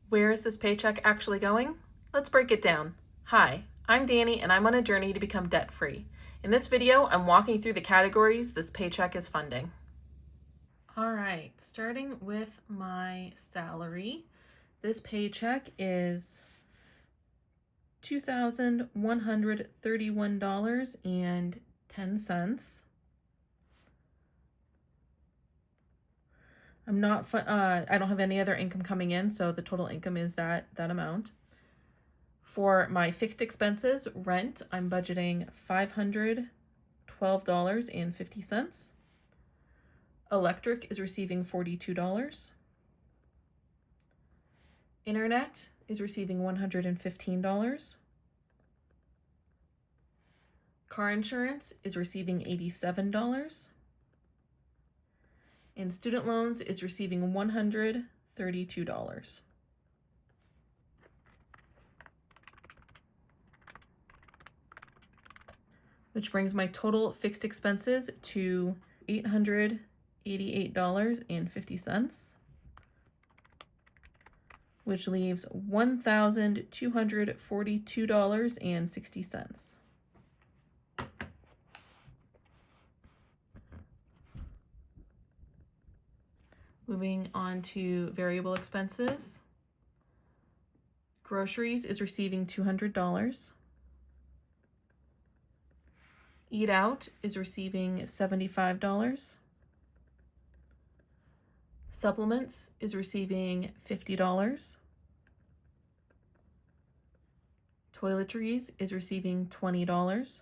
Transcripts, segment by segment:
Where is this paycheck actually going? Let's break it down. Hi, I'm Danny and I'm on a journey to become debt-free. In this video, I'm walking through the categories this paycheck is funding. All right, starting with my salary, this paycheck is $2,131.10. I don't have any other income coming in, so the total income is that amount. For my fixed expenses, rent, I'm budgeting $512.50. Electric is receiving $42. Internet is receiving $115. Car insurance is receiving $87. And student loans is receiving $132. Which brings my total fixed expenses to $888.50, which leaves $1,242.60. Moving on to variable expenses. Groceries is receiving $200. Eat Out is receiving $75. Supplements is receiving $50. Toiletries is receiving $20.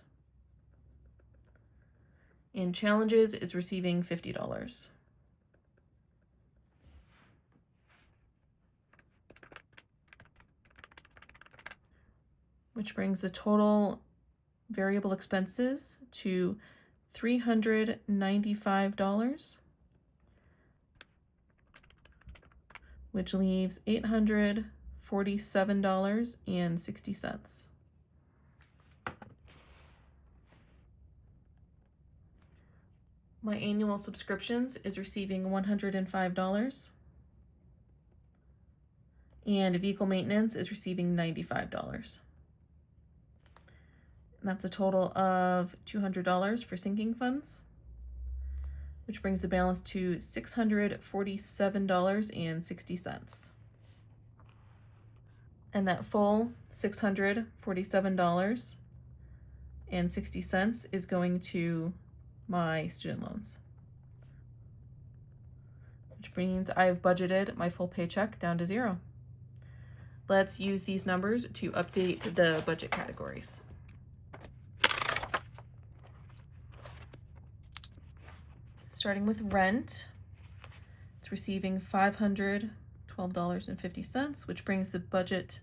And Challenges is receiving $50. Which brings the total variable expenses to $395, which leaves $847.60. My annual subscriptions is receiving $105, and vehicle maintenance is receiving $95. And that's a total of $200 for sinking funds, which brings the balance to $647.60. And that full $647.60 is going to my student loans, which means I've budgeted my full paycheck down to zero. Let's use these numbers to update the budget categories. Starting with rent, it's receiving $512.50, which brings the budget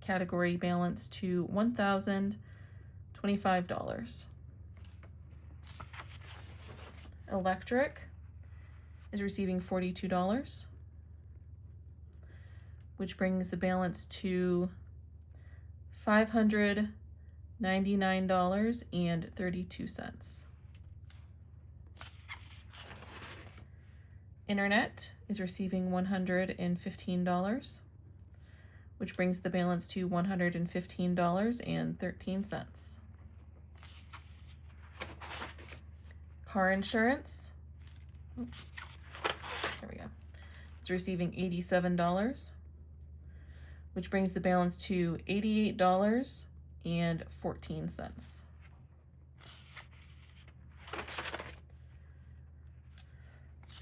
category balance to $1,025. Electric is receiving $42, which brings the balance to $599.32. Internet is receiving $115, which brings the balance to $115.13. Car insurance, there we go, is receiving $87, which brings the balance to $88.14.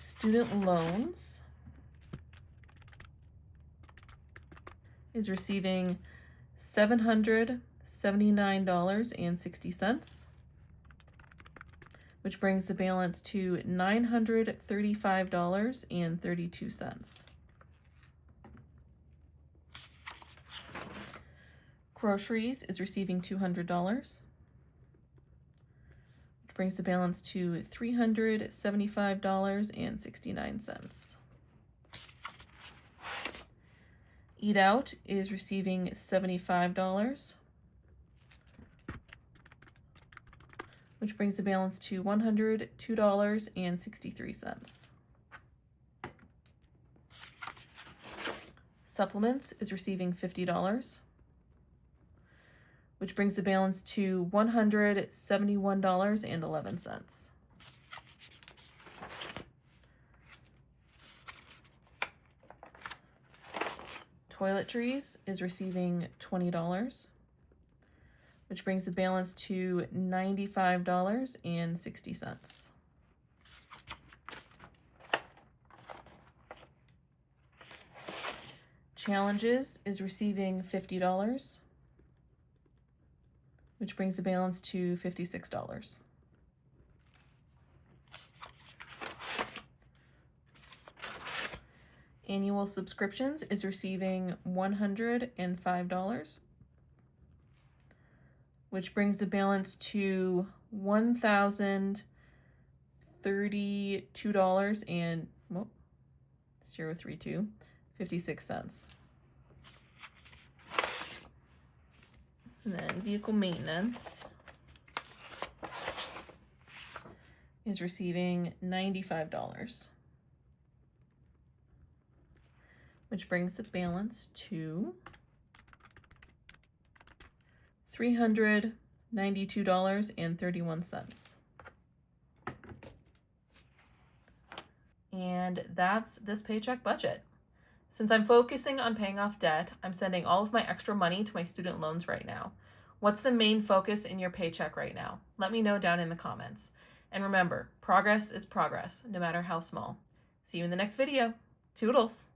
Student loans is receiving $779.60, which brings the balance to $935.32. Groceries is receiving $200, which brings the balance to $375.69. Eat Out is receiving $75, which brings the balance to $102.63. Supplements is receiving $50, which brings the balance to $171.11. Toiletries is receiving $20, which brings the balance to $95.60. Challenges is receiving $50, which brings the balance to $56. Annual subscriptions is receiving $105, which brings the balance to $1,032 and 56 cents. And then vehicle maintenance is receiving $95, which brings the balance to $392.31. And that's this paycheck budget. Since I'm focusing on paying off debt, I'm sending all of my extra money to my student loans right now. What's the main focus in your paycheck right now? Let me know down in the comments. And remember, progress is progress, no matter how small. See you in the next video. Toodles!